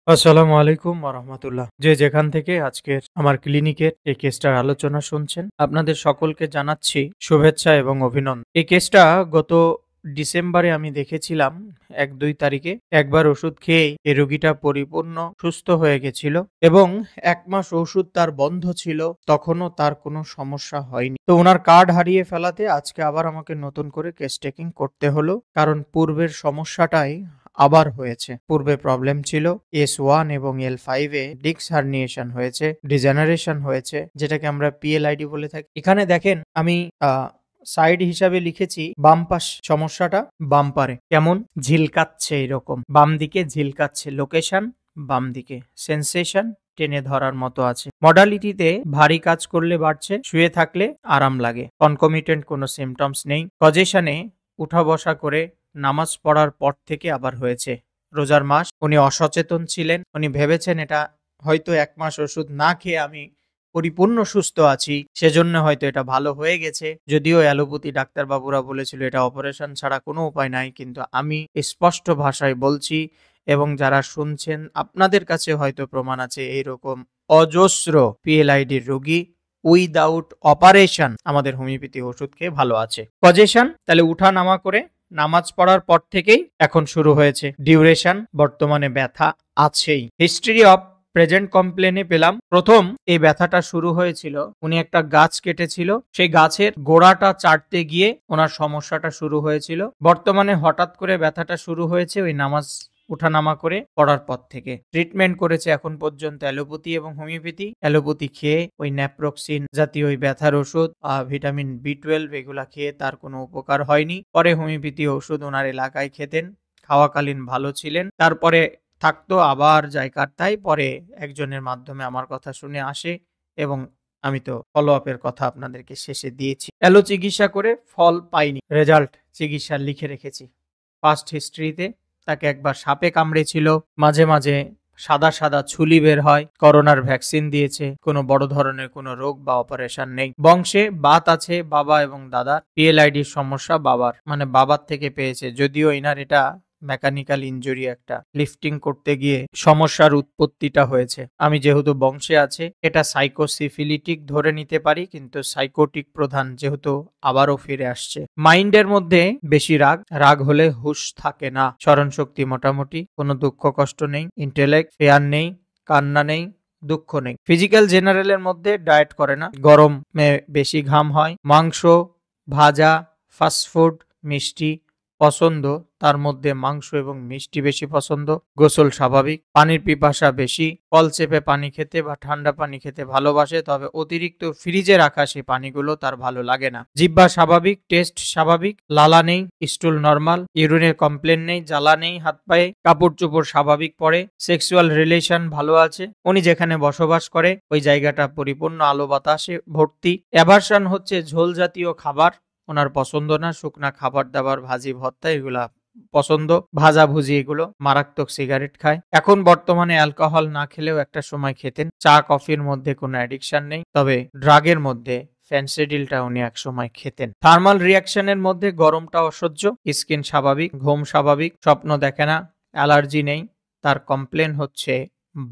আসসালামু আলাইকুম ওয়া রাহমাতুল্লাহ। যে যেখান থেকে আজকের আমার ক্লিনিকের এই কেসটার আলোচনা শুনছেন, আপনাদের সকলকে জানাচ্ছি শুভেচ্ছা এবং অভিনন্দন। এই কেসটা গত ডিসেম্বরে আমি দেখেছিলাম ১-২ তারিখে। একবার ওষুধ খেয়েই এই রোগীটা পরিপূর্ণ সুস্থ হয়ে গেছিল এবং ১ মাস ওষুধ তার বন্ধ ছিল, তখনও তার কোনো সমস্যা হয়নি। তো উনার কার্ড হারিয়ে ফেলাতে আজকে আবার আমাকে নতুন করে কেস টেকিং করতে হলো। কারণ পূর্বের সমস্যাটাই আবার হয়েছে। পূর্বে প্রবলেম ছিল S1 এবং L5 এ ডিস্ক হার্নিয়েশন হয়েছে, ডিজেনারেশন হয়েছে, যেটাকে আমরা PLID বলে থাকি। এখানে দেখেন আমি সাইড হিসাবে লিখেছি বাম পাশ সমস্যাটা বাম্পারে কেমন ঝিলকাচ্ছে, এরকম বাম দিকে ঝিলকাচ্ছে, লোকেশন বাম দিকে, সেন্সেশন টেনে ধরার মতো আছে। মডালিটিতে ভারী কাজ করলে বাড়ছে, শুয়ে থাকলে আরাম লাগে, কনকমিটেন্ট কোনো সিমটমস নেই। পজিশনে উঠা বসা করে নামাজ পড়ার পর থেকে আবার হয়েছে। রোজার মাস, উনি অসচেতন ছিলেন, উনি ভেবেছেন এটা হয়তো ১ মাস ওষুধ না খেয়ে আমি পরিপূর্ণ সুস্থ আছি, সেজন্য হয়তো এটা ভালো হয়ে গেছে। যদিও অ্যালোপ্যাথি ডাক্তারবাবুরা বলেছিল এটা অপারেশন ছাড়া কোনো উপায় নাই, কিন্তু আমি স্পষ্ট ভাষায় বলছি এবং যারা শুনছেন আপনাদের কাছে হয়তো প্রমাণ আছে, এইরকম অজস্র PLID-র রোগী উইদাউট অপারেশন আমাদের হোমিওপ্যাথি ওষুধ খেয়ে ভালো আছে। পজিশন তাহলে উঠা নামা করে নামাজ পড়ার পর থেকেই এখন শুরু হয়েছে। ডিউরেশন বর্তমানে ব্যথা আছেই। হিস্ট্রি অফ প্রেজেন্ট কমপ্লেনে পেলাম প্রথম এই ব্যথাটা শুরু হয়েছিল, উনি একটা গাছ কেটেছিল, সেই গাছের গোড়াটা চাটতে গিয়ে ওনার সমস্যাটা শুরু হয়েছিল। বর্তমানে হঠাৎ করে ব্যথাটা শুরু হয়েছে ওই নামাজ উঠানামা করে পড়ার পর থেকে। ট্রিটমেন্ট করেছে এখন পর্যন্ত অ্যালোপ্যাথি এবং হোমিওপ্যাথি। অ্যালোপ্যাথি খেয়ে ওই ন্যাপ্রক্সিন জাতীয় ওই ব্যথার ওষুধ, ভিটামিন B12 এগুলা খেয়ে তার কোনো উপকার হয়নি। পরে হোমিওপ্যাথি ওষুধ ওনার এলাকায় খেতেন, খাওয়াকালীন ভালো ছিলেন, তারপরে থাকতো আবার যায় কাটতাই। পরে একজনের মাধ্যমে আমার কথা শুনে আসে এবং আমি তো ফলো আপের কথা আপনাদেরকে শেষে দিয়েছি। অ্যালো চিকিৎসা করে ফল পাইনি, রেজাল্ট চিকিৎসার লিখে রেখেছি। পাস্ট হিস্ট্রিতে তাকে একবার সাপে কামড়েছিল, মাঝে মাঝে সাদা সাদা ছুলি বের হয়, করোনার ভ্যাকসিন দিয়েছে, কোনো বড় ধরনের কোনো রোগ বা অপারেশন নেই। বংশে বাত আছে বাবা এবং দাদার। PLID-র সমস্যা বাবার, মানে বাবার থেকে পেয়েছে, যদিও ইনার এটা মেকানিক্যাল ইনজুরি, একটা লিফটিং করতে গিয়ে সমস্যার উৎপত্তিটা হয়েছে। আমি যেহেতু বংশে আছে এটা সাইকোসিফিলিটিক ধরে নিতে পারি, কিন্তু সাইকোটিক প্রধান যেহেতু আবারও ফিরে আসছে। মাইন্ডের মধ্যে বেশি রাগ, রাগ হলে হুঁশ থাকে না, স্মরণ শক্তি মোটামুটি, কোনো দুঃখ কষ্ট নেই, ইন্টেলেক্ট ফেয়ার নেই, কান্না নেই, দুঃখ নেই। ফিজিক্যাল জেনারেলের মধ্যে ডায়েট করে না, গরমে বেশি ঘাম হয়, মাংস, ভাজা, ফাস্টফুড, মিষ্টি পছন্দ, তার মধ্যে মাংস এবং মিষ্টি বেশি পছন্দ। গোসল স্বাভাবিক, পানির পিপাসা বেশি, কল চেপে পানি খেতে বা ঠান্ডা পানি খেতে ভালোবাসে, তবে অতিরিক্ত ফ্রিজে রাখা সেই পানিগুলো তার ভালো লাগে না। জিহ্বা স্বাভাবিক, টেস্ট স্বাভাবিক, লালা নেই, স্টুল নরমাল, ইউরিনের কমপ্লেন নেই, জ্বালা নেই হাত পায়ে, কাপড় চোপড় স্বাভাবিক পরে, সেক্সুয়াল রিলেশন ভালো আছে। উনি যেখানে বসবাস করে ওই জায়গাটা পরিপূর্ণ আলো বাতাসে ভর্তি। অ্যাভারশন হচ্ছে ঝোল জাতীয় খাবার ওনার পছন্দ না, শুকনা খাবার দাবার, ভাজি ভর্তা এগুলা পছন্দ, ভাজা ভুজি এগুলো। মারাত্মক সিগারেট খায়। এখন বর্তমানে অ্যালকোহল না খেলেও একটা সময় খেতেন। চা কফির মধ্যে কোনো অ্যাডিকশন নেই, তবে ড্রাগের মধ্যে ফ্যান্সিডিলটা উনি এক সময় খেতেন। থার্মাল রিয়াকশনের মধ্যে গরমটা অসহ্য, স্কিন স্বাভাবিক, ঘুম স্বাভাবিক, স্বপ্ন দেখে না, অ্যালার্জি নেই। তার কমপ্লেন হচ্ছে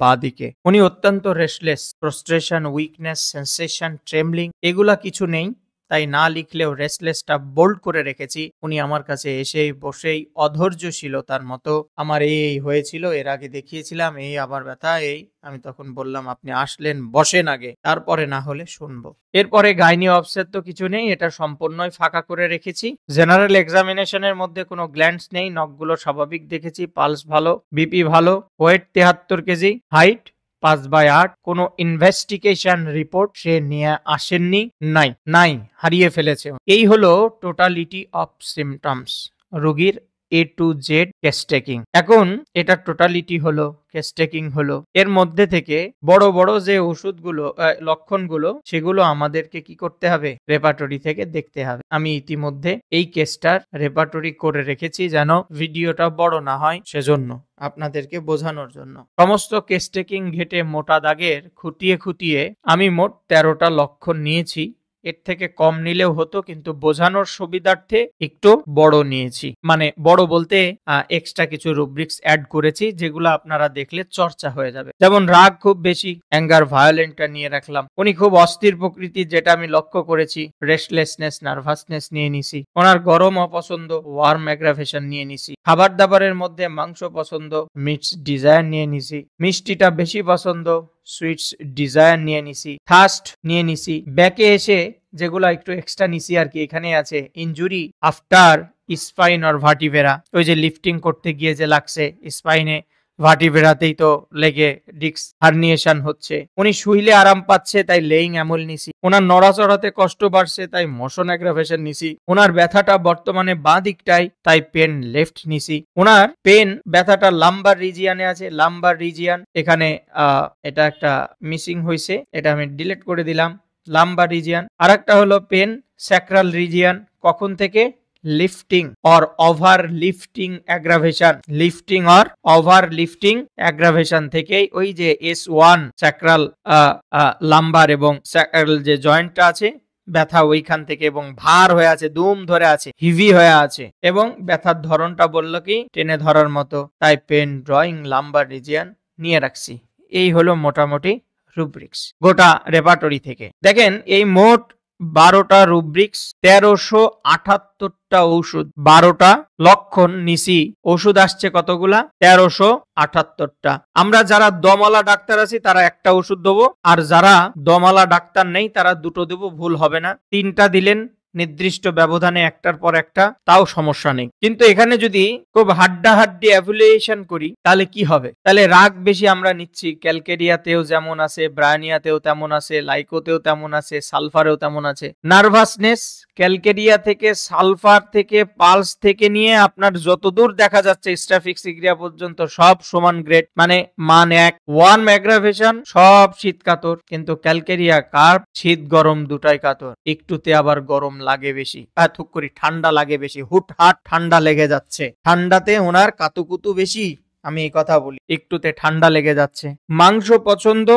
বাদিকে। উনি অত্যন্ত restless, frustration, weakness, sensation, trembling এগুলা কিছু নেই, তাই না লিখলেও রেস্টলেসটা বোল্ড করে রেখেছি। উনি আমার কাছে এসেই বসেই অধৈর্যশীলতার মতো আমার এই হয়েছিল, এর আগে দেখিয়েছিলাম, এই আবার ব্যথা, এই আমি তখন বললাম আপনি আসলেন বসেন আগে, তারপরে না হলে শুনবো। এরপরে গাইনি অফসেট তো কিছু নেই, এটা সম্পূর্ণই ফাঁকা করে রেখেছি। জেনারেল এক্সামিনেশনের মধ্যে কোনো গ্ল্যান্ডস নেই, নখগুলো স্বাভাবিক দেখেছি, পালস ভালো, বিপি ভালো, ওয়েট 73 কেজি, হাইট 5/8, কোনো ইনভেস্টিগেশন রিপোর্ট সে নিয়ে আসেননি, নাই হারিয়ে ফেলেছে। এই হলো টোটালিটি অফ সিমটমস, রোগীর A to Z case taking. এখন এটা টোটালিটি হলো, কেস টেকিং হলো, এর মধ্যে থেকে বড় বড় যে ওষুধগুলো লক্ষণগুলো সেগুলো আমাদেরকে কি করতে হবে, রেপার্টরি থেকে দেখতে হবে। আমি ইতিমধ্যে এই কেসটার রেপার্টরি করে রেখেছি যেন ভিডিওটা বড় না হয়, সেজন্য আপনাদেরকে বোঝানোর জন্য। সমস্ত কেস টেকিং ঘেটে মোটা দাগের খুঁটিয়ে খুঁটিয়ে আমি মোট 13টা লক্ষণ নিয়েছি এর থেকে কম নিলেও হতো, কিন্তু বোঝানোর সুবিধার্থে একটু বড় নিয়েছি। মানে বড় বলতে এক্সট্রা কিছু রুব্রিক্স অ্যাড করেছি, যেগুলো আপনারা দেখলে চর্চা হয়ে যাবে। যেমন রাগ খুব বেশি, অ্যাঙ্গার ভায়োলেন্টটা নিয়ে রাখলাম। উনি খুব অস্থির প্রকৃতির, যেটা আমি লক্ষ্য করেছি। রেস্টলেসনেস, নার্ভাসনেস নিয়ে নিছি। ওনার গরম অপছন্দ, ওয়ার্ম অ্যাগ্রাভেশন নিয়ে নিছি। খাবার দাবারের মধ্যে মাংস পছন্দ, মিটস ডিজায়ার নিয়ে নিছি। মিষ্টিটা বেশি পছন্দ, সুইটস ডিজায়ার নিয়ে নিছি। থার্স্ট নিয়ে নিছি। ব্যাকে এসে যেগুলো একটু এক্সট্রা নিছি আর কি, এখানে আছে ইনজুরি আফটার স্পাইন অর ভার্টিভেরা। ওই যে লিফটিং করতে গিয়ে যে লাগছে স্পাইনে, ভার্টিভেরাতেই তো লেগে ডিস্ক হার্নিয়েশন হচ্ছে। উনি শুইলে আরাম পাচ্ছে, তাই লেইং অ্যামল নিছি। ওনার নড়াচড়াতে কষ্ট বাড়ছে, তাই মোশন অ্যাগ্রাভেশন নিছি। ওনার ব্যথাটা বর্তমানে বাঁ দিকটাই, তাই পেন লেফট নিছি। ওনার পেন ব্যথাটা লাম্বার রিজিয়ানে আছে, লাম্বার রিজিয়ান এখানে এটা একটা মিসিং হয়েছে, এটা আমি ডিলিট করে দিলাম। Lumber region. আর একটা হলো পেন স্যাক্রাল রিজিয়ান। কখন থেকে? Lifting or over lifting aggravation, lifting or over lifting aggravation থেকেই ওই যে S1 স্যাক্রাল লাম্বার এবং স্যাক্রাল যে জয়েন্টটা আছে, ব্যথা ওইখান থেকে, এবং ভার হয়ে আছে, দুম ধরে আছে, হিভি হয়ে আছে, এবং ব্যথার ধরনটা বললো কি টেনে ধরার মতো, তাই পেন ড্রয়িং লাম্বার রিজিয়ান নিয়ে রাখছি। এই হলো মোটামুটি রুব্রিক্স গোটা রেপার্টরি থেকে। দেখেন এই মোট 12টা রুব্রিক্স, 1378টা ওষুধ, 12টা লক্ষণ নিছি। ওষুধ আসছে কতগুলা? 1378টা। আমরা যারা দমওয়ালা ডাক্তার আছি তারা একটা ওষুধ দেবো, আর যারা দমওয়ালা ডাক্তার নেই তারা দুটো দেবো, ভুল হবে না। 3টা দিলেন নির্দিষ্ট ব্যবধানে, একটার পর একটা, তাও সমস্যা নেই। কিন্তু এখানে যদি খুব হাড্ডাহাড্ডি এভ্যালুয়েশন করি তাহলে কি হবে? তাহলে রাগ বেশি আমরা নিচ্ছি, ক্যালকেরিয়াতেও যেমন আছে, ব্রায়ানিয়াতেও তেমন আছে, লাইকোতেও তেমন আছে, সালফারেও তেমন আছে। নার্ভাসনেস ক্যালকেরিয়া থেকে, সালফার থেকে, পালস থেকে নিয়ে আপনার যতদূর দেখা যাচ্ছে স্ট্রাফিক সিগ্রিয়া পর্যন্ত সব সমান গ্রেড, মানে মান এক। ওয়ার্ম অ্যাগ্রাভেশন সব শীত কাতর, কিন্তু ক্যালকেরিয়া কার্ভ শীত গরম দুটাই কাতর। একটুতে আবার গরম লাগে বেশি, থুক করি ঠান্ডা লাগে বেশি, হুটহাট ঠান্ডা লেগে যাচ্ছে। ঠান্ডাতে ওনার কাতুকুতু বেশি, আমি এই কথা বলি, একটুতে ঠান্ডা লেগে যাচ্ছে। মাংস পছন্দ,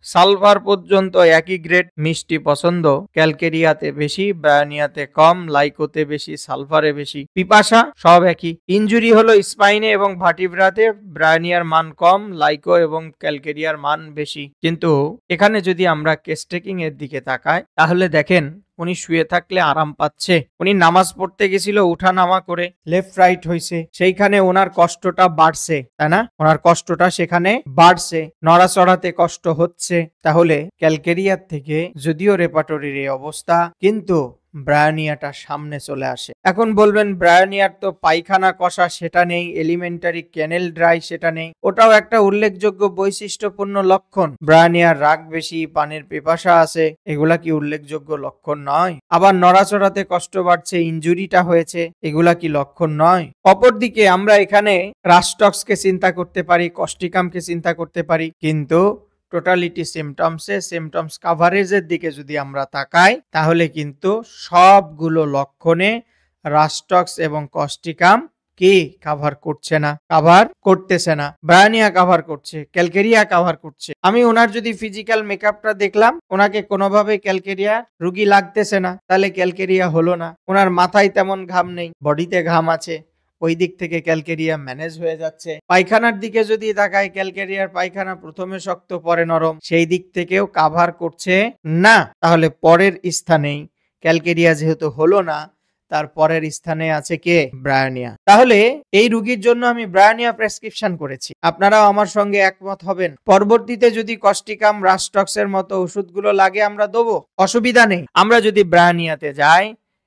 সালফার পর্যন্ত একই গ্রেড। মিষ্টি পছন্দ, ক্যালকেরিয়াতে বেশি, ব্রায়ানিয়াতে কম, লাইকোতে বেশি, সালফারে বেশি। পিপাসা সব একই। ইনজুরি হলো স্পাইনে এবং ভার্টিব্রাতে, ব্রায়ানিয়ার মান কম, লাইকো এবং ক্যালকেরিয়ার মান বেশি। কিন্তু এখানে যদি আমরা কেস টেকিং এর দিকে তাকাই তাহলে দেখেন উনি শুয়ে থাকলে আরাম পাচ্ছে। উনি নামাজ পড়তে গেছিল উঠা নামা করে, লেফট রাইট হয়েছে, সেইখানে ওনার কষ্টটা বাড়ছে, তাই না? ওনার কষ্টটা সেখানে বাড়ছে, নড়াচড়াতে কষ্ট হচ্ছে। তাহলে ক্যালকেরিয়ার থেকে যদিও রেপার্টরির এই অবস্থা, কিন্তু ব্রায়ানিয়াটা সামনে চলে আসে। এখন বলবেন ব্রায়ানিয়ার তো পায়খানা কষা সেটা নেই, এলিমেন্টারি ক্যানেল ড্রাই সেটা নেই। ওটাও একটা উল্লেখযোগ্য বৈশিষ্ট্যপূর্ণ লক্ষণ। ব্রায়ানিয়ার রাগ বেশি, পানির পিপাসা আছে, এগুলা কি উল্লেখযোগ্য লক্ষণ নয়? আবার নড়াচড়াতে কষ্ট বাড়ছে, ইনজুরিটা হয়েছে, এগুলা কি লক্ষণ নয়? অপরদিকে আমরা এখানে রাস্টক্সকে চিন্তা করতে পারি, কস্টিকামকে চিন্তা করতে পারি, কিন্তু টোটালিটি সিমটমস কাভারেজের দিকে যদি আমরা তাকাই তাহলে কিন্তু সবগুলো লক্ষণে রাস্টক্স এবং কস্টিকাম কি কাভার করছে না, কাভার করতেছে না। ব্রায়ানিয়া কাভার করছে, ক্যালকেরিয়া কাভার করছে। আমি ওনার যদি ফিজিক্যাল মেকআপটা দেখলাম, ওনাকে কোনোভাবে ক্যালকেরিয়া রুগী লাগতেছে না, তাহলে ক্যালকেরিয়া হলো না। ওনার মাথায় তেমন ঘাম নেই, বডিতে ঘাম আছে, ওই দিক থেকে ক্যালকেরিয়া ম্যানেজ হয়ে যাচ্ছে। পায়খানার দিকে যদি তাকায়, ক্যালকেরিয়ার পায়খানা প্রথমে শক্ত পরে নরম, সেই দিক থেকেও কাভার করছে না। তাহলে পরের স্থানেই ক্যালকেরিয়া যেহেতু হলো না, তার পরের স্থানে আছে কে? ব্রায়ানিয়া। তাহলে এই রোগীর জন্য আমি ব্রায়ানিয়া প্রেসক্রিপশন করেছি। আপনারাও আমার সঙ্গে একমত হবেন। পরবর্তীতে যদি কস্টিকাম, রাস্টক্সের মতো ওষুধগুলো লাগে আমরা দেবো, অসুবিধা নেই। আমরা যদি ব্রায়ানিয়াতে যাই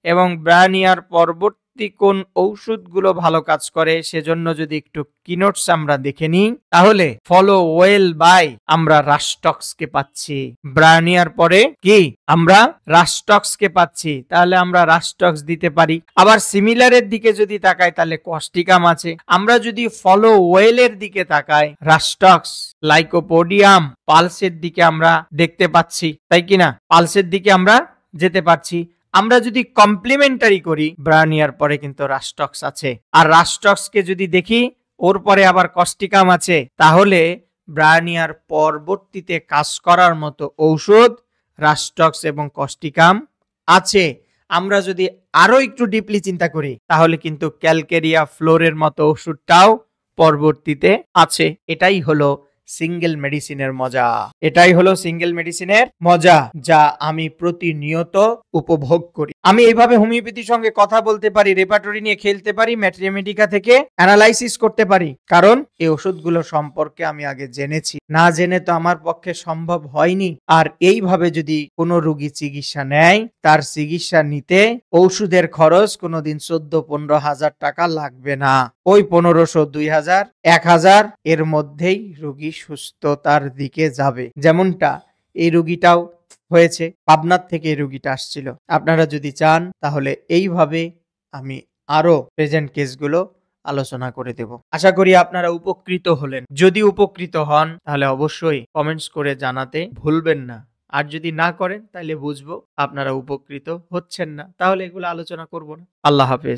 এবং ব্রায়ানিয়ার পরবর্তী কোন ঔষধগুলো ভালো কাজ করে সেজন্য যদি একটু কিনোটস আমরা দেখে নিই, তাহলে ফলো ওয়েল বাই আমরা রাস্টক্সকে পাচ্ছি। ব্রায়ানিয়ার পরে কি আমরা রাস্টক্সকে পাচ্ছি, তাহলে আমরা রাস্টক্স দিতে পারি। আবার সিমিলারের দিকে যদি তাকাই তাহলে কস্টিকাম আছে। আমরা যদি ফলো ওয়েলের দিকে তাকাই, রাস্টক্স, লাইকোপোডিয়াম, পালসের দিকে আমরা দেখতে পাচ্ছি, তাই কিনা? পালসের দিকে আমরা যেতে পারছি। আমরা যদি কমপ্লিমেন্টারি করি, ব্রায়ানিয়ার পরে কিন্তু রাস্টক্স আছে, আর রাস্টক্সকে যদি দেখি ওর পরে আবার কস্টিকাম আছে, তাহলে ব্রায়ানিয়ার পরবর্তীতে কাজ করার মতো ঔষধ রাস্টক্স এবং কস্টিকাম আছে, আমরা যদি আরো একটু ডিপলি চিন্তা করি তাহলে কিন্তু ক্যালকেরিয়া ফ্লোরের মতো ওষুধটাও পরবর্তীতে আছে। এটাই হলো সিঙ্গেল মেডিসিনের মজা। এটাই হলো সিঙ্গেল মেডিসিনের মজা, যা আমি প্রতিনিয়ত উপভোগ করি। আমি এইভাবে হোমিওপ্যাথির সঙ্গে কথা বলতে পারি, রেপার্টরি নিয়ে খেলতে পারি, ম্যাট্রিমেডিকা থেকে অ্যানালাইসিস করতে পারি, কারণ এই ওষুধগুলো সম্পর্কে আমি আগে জেনেছি। না জেনে তো আমার পক্ষে সম্ভব হয়নি। আর এইভাবে যদি কোনো রোগী চিকিৎসা নেয়, তার চিকিৎসা নিতে ওষুধের খরচ কোনোদিন 14-15 হাজার টাকা লাগবে না। ওই 1500, 2000, 1000 এর মধ্যেই রোগী সুস্থতার দিকে যাবে। যেমনটা এই রোগীটাও হয়েছে, পাবনার থেকে এই রোগীটা আসছিল। আপনারা যদি চান তাহলে এইভাবে আমি আরো প্রেজেন্ট কেসগুলো আলোচনা করে দেব। আশা করি আপনারা উপকৃত হলেন। যদি উপকৃত হন তাহলে অবশ্যই কমেন্টস করে জানাতে ভুলবেন না। আর যদি না করেন তাহলে বুঝবো আপনারা উপকৃত হচ্ছেন না, তাহলে এগুলো আলোচনা করব না। আল্লাহ হাফেজ।